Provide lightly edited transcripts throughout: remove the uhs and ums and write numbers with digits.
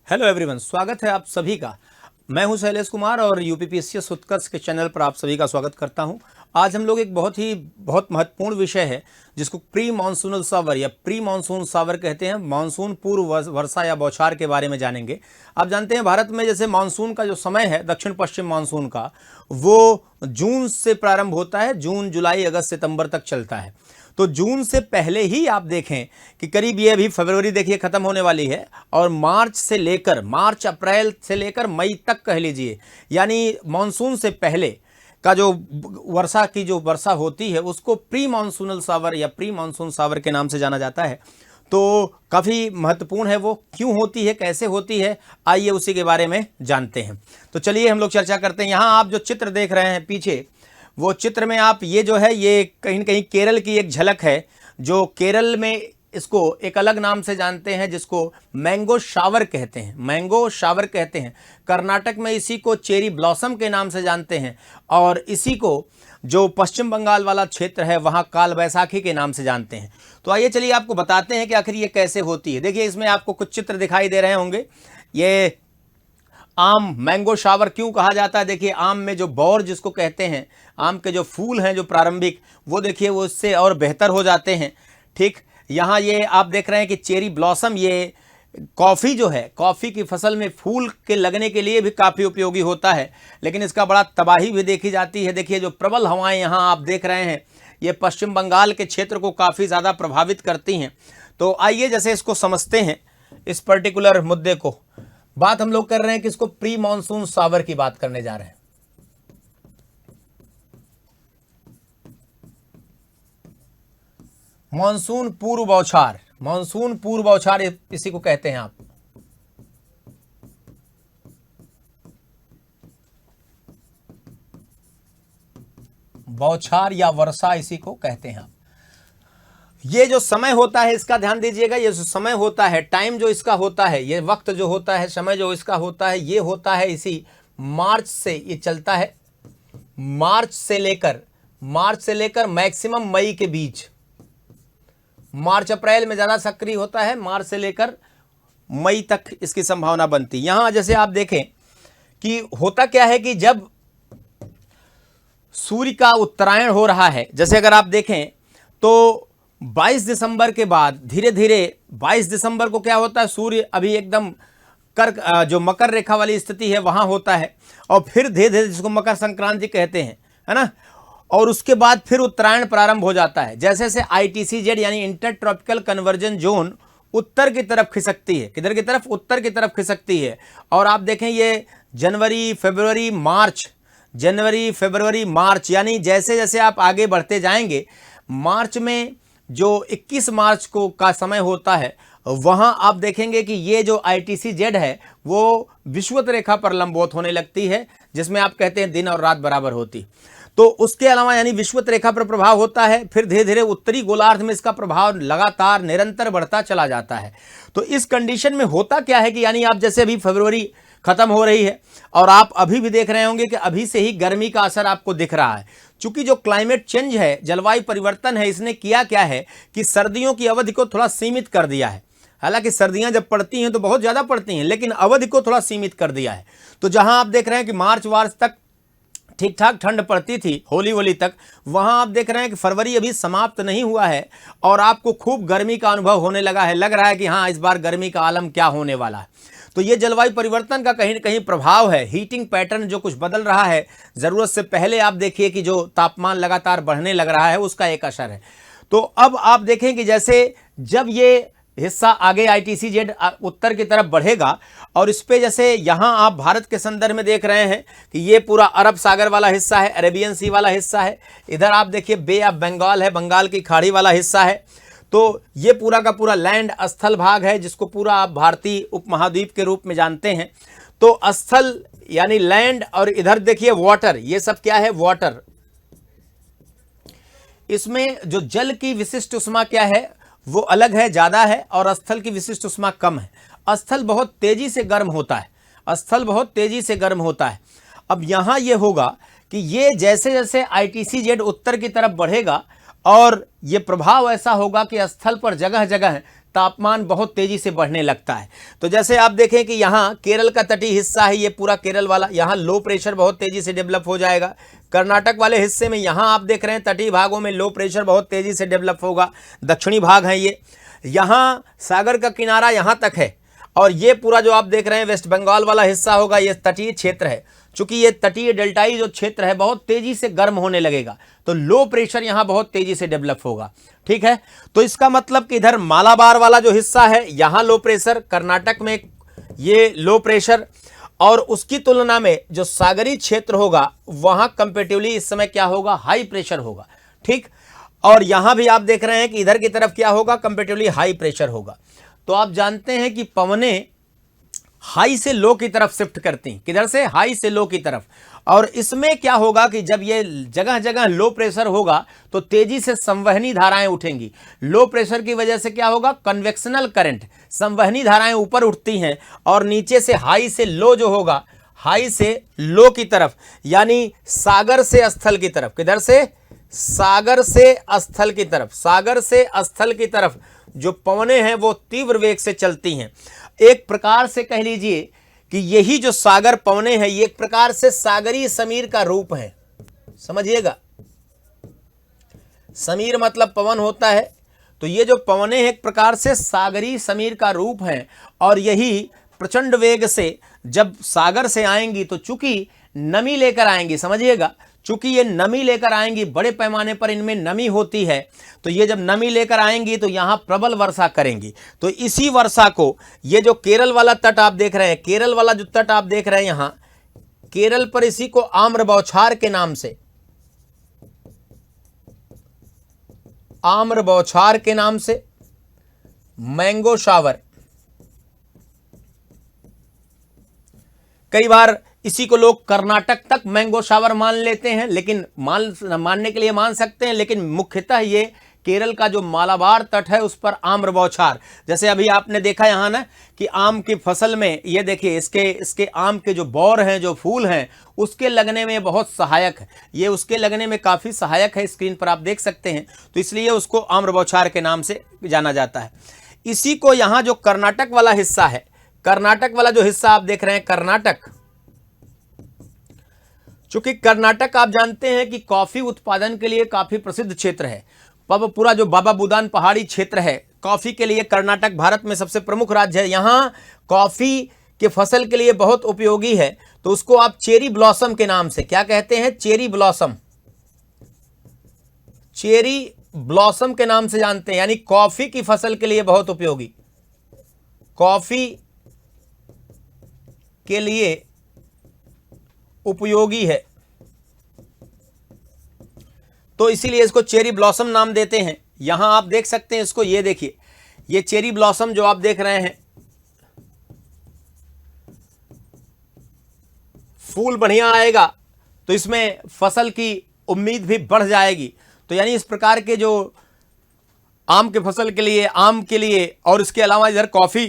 Hello everyone, स्वागत है आप सभी का। मैं हूं शैलेश कुमार और यूपीपीएससी उत्कर्ष के चैनल पर आप सभी का स्वागत करता हूं। आज हम लोग एक बहुत महत्वपूर्ण विषय है जिसको प्री मानसूनल सावर या प्री मानसून सावर कहते हैं, मानसून पूर्व वर्षा या बौछार के बारे में जानेंगे। आप जानते हैं भारत में जैसे मानसून का जो समय है दक्षिण पश्चिम मानसून का, वो जून से प्रारंभ होता है, जून जुलाई अगस्त सितंबर तक चलता है। तो जून से पहले ही आप देखें कि करीब ये अभी फरवरी देखिए खत्म होने वाली है और मार्च अप्रैल से लेकर मई तक कह लीजिए, यानी मानसून से पहले का जो वर्षा होती है उसको प्री मानसूनल सावर या प्री मानसून सावर के नाम से जाना जाता है। तो काफ़ी महत्वपूर्ण है, वो क्यों होती है, कैसे होती है, आइए उसी के बारे में जानते हैं। तो चलिए हम लोग चर्चा करते हैं। यहाँ आप जो चित्र देख रहे हैं पीछे, वो चित्र में आप ये जो है ये कहीं न कहीं केरल की एक झलक है, जो केरल में इसको एक अलग नाम से जानते हैं जिसको मैंगो शावर कहते हैं, मैंगो शावर कहते हैं। कर्नाटक में इसी को चेरी ब्लॉसम के नाम से जानते हैं और इसी को जो पश्चिम बंगाल वाला क्षेत्र है वहाँ काल बैसाखी के नाम से जानते हैं। तो आइए चलिए आपको बताते हैं कि आखिर ये कैसे होती है। देखिए इसमें आपको कुछ चित्र दिखाई दे रहे होंगे। ये आम मैंगो शावर क्यों कहा जाता है? देखिए आम में जो बौर जिसको कहते हैं, आम के जो फूल हैं जो प्रारंभिक, वो देखिए वो इससे और बेहतर हो जाते हैं। ठीक, यहाँ ये आप देख रहे हैं कि चेरी ब्लॉसम, ये कॉफ़ी जो है, कॉफ़ी की फसल में फूल के लगने के लिए भी काफ़ी उपयोगी होता है, लेकिन इसका बड़ा तबाही भी देखी जाती है। देखिए जो प्रबल हवाएं यहाँ आप देख रहे हैं, ये पश्चिम बंगाल के क्षेत्र को काफ़ी ज़्यादा प्रभावित करती हैं। तो आइए जैसे इसको समझते हैं, इस पर्टिकुलर मुद्दे को। बात हम लोग कर रहे हैं कि इसको प्री मानसून सावर की बात करने जा रहे हैं। मानसून पूर्व बौछार, मानसून पूर्व बौछार इसी को कहते हैं आप। बौछार या वर्षा इसी को कहते हैं आप। ये जो समय होता है इसका ध्यान दीजिएगा, ये जो समय होता है, टाइम जो इसका होता है, ये वक्त जो होता है, समय जो इसका होता है, ये होता है इसी मार्च से, ये चलता है मार्च से लेकर मैक्सिमम मई के बीच। मार्च अप्रैल में ज़्यादा सक्रिय होता है, मार्च से लेकर मई तक इसकी संभावना बनती। यहाँ जैसे आप देखें कि होता क्या है कि जब सूर्य का उत्तरायण हो रहा है, जैसे अगर आप देखें तो 22 दिसंबर के बाद धीरे धीरे 22 दिसंबर को क्या होता है, सूर्य अभी एकदम जो मकर रेखा वाली स्थिति है वहाँ होता है और फिर धीरे धीरे जिसको मकर संक्रांति कहते हैं, है ना, और उसके बाद फिर उत्तरायण प्रारंभ हो जाता है। जैसे जैसे ITCZ यानी इंटर ट्रॉपिकल कन्वर्जन जोन उत्तर की तरफ खिसकती है, किधर की तरफ, उत्तर की तरफ खिसकती है। और आप देखें ये जनवरी फरवरी मार्च यानी जैसे जैसे आप आगे बढ़ते जाएंगे, मार्च में जो 21 मार्च को का समय होता है वहाँ आप देखेंगे कि ये जो ITCZ है वो विषुवत रेखा पर लंबवत होने लगती है, जिसमें आप कहते हैं दिन और रात बराबर होती। तो उसके अलावा यानी विषुवत रेखा पर प्रभाव होता है, फिर धीरे धीरे उत्तरी गोलार्ध में इसका प्रभाव लगातार निरंतर बढ़ता चला जाता है। तो इस कंडीशन में होता क्या है कि यानी आप जैसे अभी फरवरी खत्म हो रही है और आप अभी भी देख रहे होंगे कि अभी से ही गर्मी का असर आपको दिख रहा है। चूंकि जो क्लाइमेट चेंज है, जलवायु परिवर्तन है, इसने किया क्या है कि सर्दियों की अवधि को थोड़ा सीमित कर दिया है। हालांकि सर्दियां जब पड़ती हैं तो बहुत ज़्यादा पड़ती हैं, लेकिन अवधि को थोड़ा सीमित कर दिया है। तो जहां आप देख रहे हैं कि मार्च तक ठीक ठाक ठंड पड़ती थी, होली तक, वहां आप देख रहे हैं कि फरवरी अभी समाप्त नहीं हुआ है और आपको खूब गर्मी का अनुभव होने लगा है। लग रहा है कि हाँ, इस बार गर्मी का आलम क्या होने वाला है। तो ये जलवायु परिवर्तन का कहीं न कहीं प्रभाव है। हीटिंग पैटर्न जो कुछ बदल रहा है, ज़रूरत से पहले आप देखिए कि जो तापमान लगातार बढ़ने लग रहा है उसका एक असर है। तो अब आप देखें कि जैसे जब ये हिस्सा आगे ITCZ उत्तर की तरफ बढ़ेगा और इस पे जैसे यहाँ आप भारत के संदर्भ में देख रहे हैं कि ये पूरा अरब सागर वाला हिस्सा है, अरेबियन सी वाला हिस्सा है। इधर आप देखिए बे ऑफ बंगाल है, बंगाल की खाड़ी वाला हिस्सा है। तो ये पूरा का पूरा लैंड स्थल भाग है जिसको पूरा आप भारतीय उपमहाद्वीप के रूप में जानते हैं। तो स्थल यानी लैंड, और इधर देखिए वाटर, ये सब क्या है, वाटर। इसमें जो जल की विशिष्ट उष्मा क्या है वो अलग है, ज़्यादा है, और स्थल की विशिष्ट उष्मा कम है। स्थल बहुत तेजी से गर्म होता है, स्थल बहुत तेजी से गर्म होता है। अब यहाँ ये होगा कि ये जैसे जैसे ITCZ उत्तर की तरफ बढ़ेगा और ये प्रभाव ऐसा होगा कि स्थल पर जगह जगह तापमान बहुत तेजी से बढ़ने लगता है। तो जैसे आप देखें कि यहाँ केरल का तटीय हिस्सा है, ये पूरा केरल वाला, यहाँ लो प्रेशर बहुत तेजी से डेवलप हो जाएगा। कर्नाटक वाले हिस्से में यहाँ आप देख रहे हैं तटीय भागों में लो प्रेशर बहुत तेजी से डेवलप होगा। दक्षिणी भाग है ये, यहाँ सागर का किनारा यहाँ तक है, और ये पूरा जो आप देख रहे हैं वेस्ट बंगाल वाला हिस्सा होगा, ये तटीय क्षेत्र है। चूंकि ये तटीय डेल्टाई जो क्षेत्र है बहुत तेजी से गर्म होने लगेगा, तो लो प्रेशर यहां बहुत तेजी से डेवलप होगा। ठीक है, तो इसका मतलब कि इधर मालाबार वाला जो हिस्सा है यहां लो प्रेशर, कर्नाटक में ये लो प्रेशर, और उसकी तुलना में जो सागरी क्षेत्र होगा वहां कंपेरेटिवली इस समय क्या होगा, हाई प्रेशर होगा। ठीक, और यहां भी आप देख रहे हैं कि इधर की तरफ क्या होगा, कंपेरेटिवली हाई प्रेशर होगा। तो आप जानते हैं कि पवनें हाई से लो की तरफ शिफ्ट करती हैं, किधर से, हाई से लो की तरफ। और इसमें क्या होगा कि जब ये जगह जगह लो प्रेशर होगा तो तेजी से संवहनी धाराएं उठेंगी। लो प्रेशर की वजह से क्या होगा, कन्वेक्शनल करंट, संवहनी धाराएं ऊपर उठती हैं, और नीचे से हाई से लो जो होगा, हाई से लो की तरफ, यानी सागर से स्थल की तरफ, किधर से, सागर से स्थल की तरफ, सागर से स्थल की तरफ जो पवनें हैं वो तीव्र वेग से चलती हैं। एक प्रकार से कह लीजिए कि यही जो सागर पवनें हैं ये एक प्रकार से सागरी समीर का रूप है। समझिएगा, समीर मतलब पवन होता है, तो ये जो पवनें एक प्रकार से सागरी समीर का रूप है, और यही प्रचंड वेग से जब सागर से आएंगी तो चूंकि नमी लेकर आएंगी, समझिएगा, चूंकि ये नमी लेकर आएंगी, बड़े पैमाने पर इनमें नमी होती है, तो ये जब नमी लेकर आएंगी तो यहाँ प्रबल वर्षा करेंगी। तो इसी वर्षा को ये जो केरल वाला तट आप देख रहे हैं, केरल वाला जो तट आप देख रहे हैं यहाँ केरल पर, इसी को आम्र बौछार के नाम से, आम्र बौछार के नाम से, मैंगो शावर, कई बार इसी को लोग कर्नाटक तक मैंगो शावर मान लेते हैं, लेकिन मानने के लिए मान सकते हैं, लेकिन मुख्यतः ये केरल का जो मालाबार तट है उस पर आम्र बौछार। जैसे अभी आपने देखा यहाँ ना कि आम की फसल में ये देखिए इसके आम के जो बौर हैं, जो फूल हैं, उसके लगने में बहुत सहायक है, ये उसके लगने में काफ़ी सहायक है, स्क्रीन पर आप देख सकते हैं। तो इसलिए उसको आम्र बौछार के नाम से जाना जाता है। इसी को यहाँ जो कर्नाटक वाला हिस्सा है, कर्नाटक वाला जो हिस्सा आप देख रहे हैं, कर्नाटक, चूंकि कर्नाटक आप जानते हैं कि कॉफी उत्पादन के लिए काफी प्रसिद्ध क्षेत्र है। पूरा जो बाबा बुदान पहाड़ी क्षेत्र है, कॉफी के लिए कर्नाटक भारत में सबसे प्रमुख राज्य है। यहाँ कॉफी के फसल के लिए बहुत उपयोगी है, तो उसको आप चेरी ब्लॉसम के नाम से क्या कहते हैं, चेरी ब्लॉसम, चेरी ब्लॉसम के नाम से जानते हैं, यानी कॉफी की फसल के लिए बहुत उपयोगी, कॉफी के लिए उपयोगी है, तो इसीलिए इसको चेरी ब्लॉसम नाम देते हैं। यहां आप देख सकते हैं इसको, ये देखिए, ये चेरी ब्लॉसम जो आप देख रहे हैं, फूल बढ़िया आएगा तो इसमें फसल की उम्मीद भी बढ़ जाएगी। तो यानी इस प्रकार के जो आम के फसल के लिए, आम के लिए, और इसके अलावा इधर कॉफी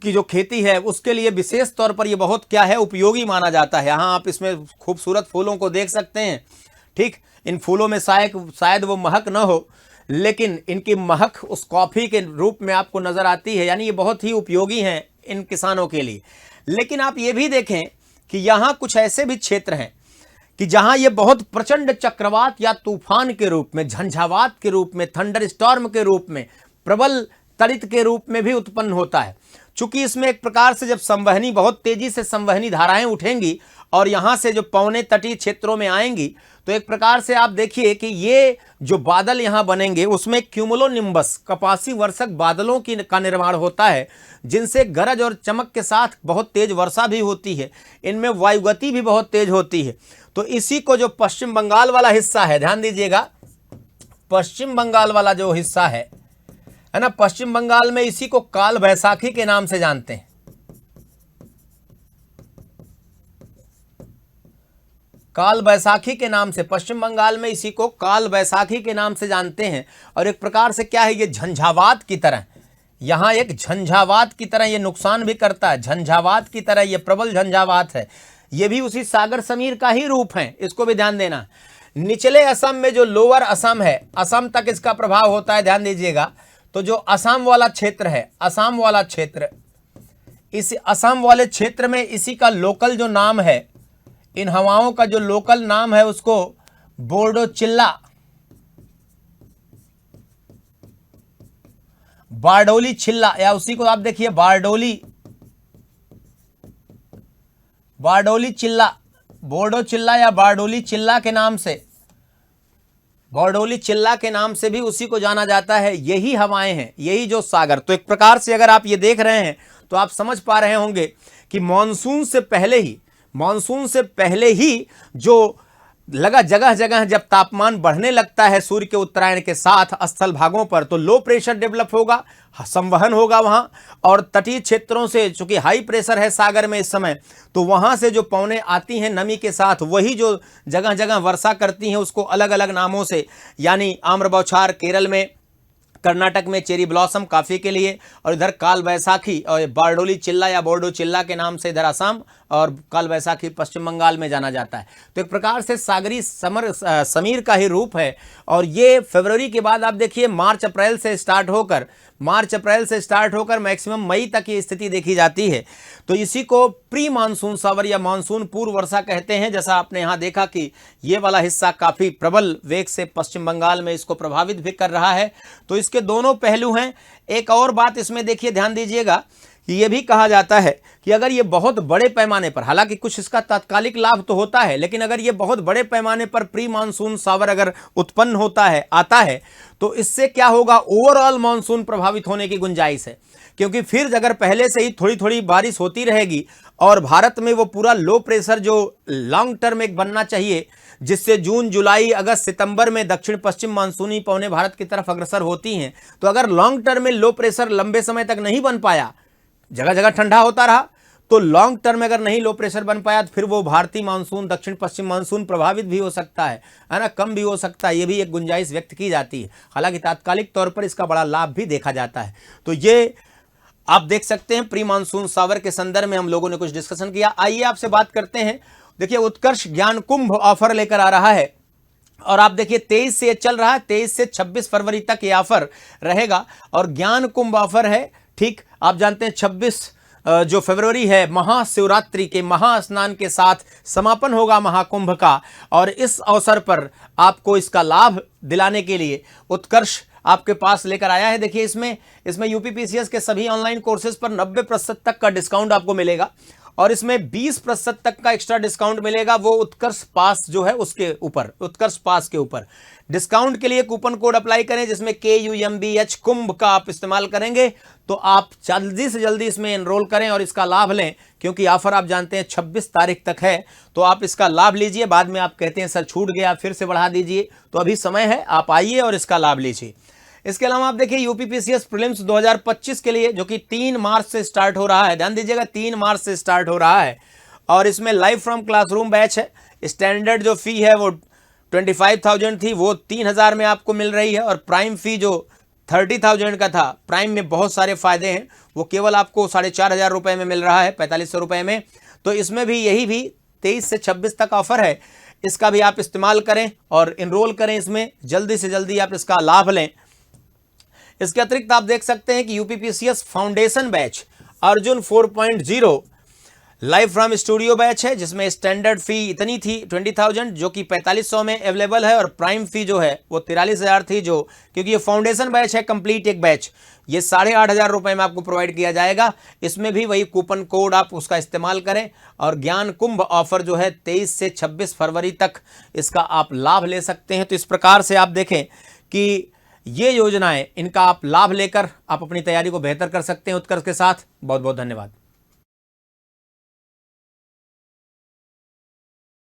की जो खेती है उसके लिए विशेष तौर पर ये बहुत क्या है, उपयोगी माना जाता है। यहाँ आप इसमें खूबसूरत फूलों को देख सकते हैं। ठीक, इन फूलों में शायद वो महक न हो, लेकिन इनकी महक उस कॉफ़ी के रूप में आपको नज़र आती है, यानी ये बहुत ही उपयोगी हैं इन किसानों के लिए। लेकिन आप ये भी देखें कि यहाँ कुछ ऐसे भी क्षेत्र हैं कि जहाँ ये बहुत प्रचंड चक्रवात या तूफान के रूप में, झंझावात के रूप में, थंडर स्टॉर्म के रूप में, प्रबल तड़ित के रूप में भी उत्पन्न होता है। चूंकि इसमें एक प्रकार से जब संवहनी, बहुत तेजी से संवहनी धाराएं उठेंगी और यहाँ से जो पवनें तटीय क्षेत्रों में आएंगी, तो एक प्रकार से आप देखिए कि ये जो बादल यहाँ बनेंगे उसमें क्यूमुलोनिम्बस, कपासी वर्षक बादलों का निर्माण होता है, जिनसे गरज और चमक के साथ बहुत तेज वर्षा भी होती है, इनमें वायुगति भी बहुत तेज होती है। तो इसी को जो पश्चिम बंगाल वाला हिस्सा है, ध्यान दीजिएगा, पश्चिम बंगाल वाला जो हिस्सा है ना, पश्चिम बंगाल में इसी को काल बैसाखी के नाम से जानते हैं। काल बैसाखी के नाम से पश्चिम बंगाल में इसी को काल बैसाखी के नाम से जानते हैं। और एक प्रकार से क्या है, ये झंझावात की तरह, यहाँ एक झंझावात की तरह ये नुकसान भी करता है, झंझावात की तरह ये प्रबल झंझावात है। ये भी उसी सागर समीर का ही रूप है, इसको भी ध्यान देना। निचले असम में जो लोअर असम है, असम तक इसका प्रभाव होता है, ध्यान दीजिएगा। तो जो असम वाला क्षेत्र है, असम वाला क्षेत्र, इस असम वाले क्षेत्र में इसी का लोकल जो नाम है, इन हवाओं का जो लोकल नाम है उसको बोर्डोचिल्ला, बारडोली चिल्ला, या उसी को आप देखिए बारडोली चिल्ला, बोर्डो चिल्ला या बारडोली चिल्ला के नाम से, बारडोली चिल्ला के नाम से भी उसी को जाना जाता है। यही हवाएं हैं, यही जो सागर। तो एक प्रकार से अगर आप ये देख रहे हैं तो आप समझ पा रहे होंगे कि मानसून से पहले ही जो लगा जगह जगह जब तापमान बढ़ने लगता है सूर्य के उत्तरायण के साथ स्थल भागों पर, तो लो प्रेशर डेवलप होगा, संवहन होगा वहां, और तटीय क्षेत्रों से चूंकि हाई प्रेशर है सागर में इस समय, तो वहां से जो पवनें आती हैं नमी के साथ, वही जो जगह जगह वर्षा करती हैं उसको अलग अलग नामों से, यानी आम्र बौछार केरल में, कर्नाटक में चेरी ब्लॉसम काफ़ी के लिए, और इधर काल बैसाखी और बारडोली चिल्ला या बोर्डो चिल्ला के नाम से इधर असम, और काल बैसाखी पश्चिम बंगाल में जाना जाता है। तो एक प्रकार से सागरी समीर का ही रूप है। और ये फरवरी के बाद आप देखिए मार्च अप्रैल से स्टार्ट होकर मैक्सिमम मई तक ये स्थिति देखी जाती है। तो इसी को प्री मानसून सावर या मानसून पूर्व वर्षा कहते हैं। जैसा आपने यहाँ देखा कि ये वाला हिस्सा काफ़ी प्रबल वेग से पश्चिम बंगाल में इसको प्रभावित भी कर रहा है। तो इसके दोनों पहलू हैं। एक और बात इसमें देखिए, ध्यान दीजिएगा कि ये भी कहा जाता है कि अगर ये बहुत बड़े पैमाने पर, हालांकि कुछ इसका तात्कालिक लाभ तो होता है, लेकिन अगर ये बहुत बड़े पैमाने पर प्री मानसून सावर अगर उत्पन्न आता है तो इससे क्या होगा, ओवरऑल मानसून प्रभावित होने की गुंजाइश है। क्योंकि फिर अगर पहले से ही थोड़ी थोड़ी बारिश होती रहेगी और भारत में वो पूरा लो प्रेशर जो लॉन्ग टर्म एक बनना चाहिए, जिससे जून जुलाई अगस्त सितंबर में दक्षिण पश्चिम मानसूनी पवनें भारत की तरफ अग्रसर होती हैं, तो अगर लॉन्ग टर्म में लो प्रेशर लंबे समय तक नहीं बन पाया, जगह जगह ठंडा होता रहा, तो लॉन्ग टर्म में अगर नहीं लो प्रेशर बन पाया तो फिर वो भारतीय मानसून, दक्षिण पश्चिम मानसून प्रभावित भी हो सकता है ना, कम भी हो सकता है। ये भी एक गुंजाइश व्यक्त की जाती है। हालांकि तात्कालिक तौर पर इसका बड़ा लाभ भी देखा जाता है। तो ये आप देख सकते हैं प्री मानसून सावर के संदर्भ में हम लोगों ने कुछ डिस्कशन किया। आइए आपसे बात करते हैं। देखिए, उत्कर्ष ज्ञान कुंभ ऑफर लेकर आ रहा है और आप देखिए 23 से ये चल रहा है, 23 से 26 फरवरी तक ये ऑफर रहेगा। और ज्ञान कुंभ ऑफर है, ठीक आप जानते हैं 26 जो फरवरी है महाशिवरात्रि के महास्नान के साथ समापन होगा महाकुंभ का। और इस अवसर पर आपको इसका लाभ दिलाने के लिए उत्कर्ष आपके पास लेकर आया है। देखिए, इसमें यूपीपीसीएस के सभी ऑनलाइन कोर्सेज पर 90% तक का डिस्काउंट आपको मिलेगा और इसमें 20% तक का एक्स्ट्रा डिस्काउंट मिलेगा। वो उत्कर्ष पास जो है उसके ऊपर, उत्कर्ष पास के ऊपर डिस्काउंट के लिए कूपन कोड अप्लाई करें, जिसमें KUMBH कुंभ का आप इस्तेमाल करेंगे तो आप जल्दी से जल्दी इसमें एनरोल करें और इसका लाभ लें। क्योंकि ऑफर आप जानते हैं 26 तारीख तक है, तो आप इसका लाभ लीजिए। बाद में आप कहते हैं सर छूट गया, फिर से बढ़ा दीजिए, तो अभी समय है, आप आइए और इसका लाभ लीजिए। इसके अलावा आप देखिए यूपीपीसीएस प्रीलिम्स 2025 के लिए, जो कि 3 मार्च से स्टार्ट हो रहा है, ध्यान दीजिएगा 3 मार्च से स्टार्ट हो रहा है। और इसमें लाइव फ्रॉम क्लासरूम बैच है। स्टैंडर्ड जो फी है वो 25,000 थी, वो 3,000 में आपको मिल रही है। और प्राइम फी जो 30,000 का था, प्राइम में बहुत सारे फायदे हैं, वो केवल आपको 4,500 रुपये में मिल रहा है, 4,500 रुपये में। तो इसमें भी यही भी 23 से 26 तक ऑफर है, इसका भी आप इस्तेमाल करें और इनरोल करें इसमें, जल्दी से जल्दी आप इसका लाभ लें। इसके अतिरिक्त आप देख सकते हैं कि UPPCS foundation batch Arjun 4.0 live from studio batch है, जिसमें स्टैंडर्ड फी इतनी थी 20,000, जो कि 4,500 में अवेलेबल है। और प्राइम फी जो है वो 43,000 थी, जो क्योंकि ये फाउंडेशन बैच है, कंप्लीट एक बैच, ये 8,500 रुपये में आपको प्रोवाइड किया जाएगा। इसमें भी वही कूपन कोड आप उसका इस्तेमाल करें और ज्ञान कुंभ ऑफर जो है 23 से 26 फरवरी तक इसका आप लाभ ले सकते हैं। तो इस प्रकार से आप देखें कि ये योजनाएं, इनका आप लाभ लेकर आप अपनी तैयारी को बेहतर कर सकते हैं उत्कर्ष के साथ। बहुत बहुत धन्यवाद।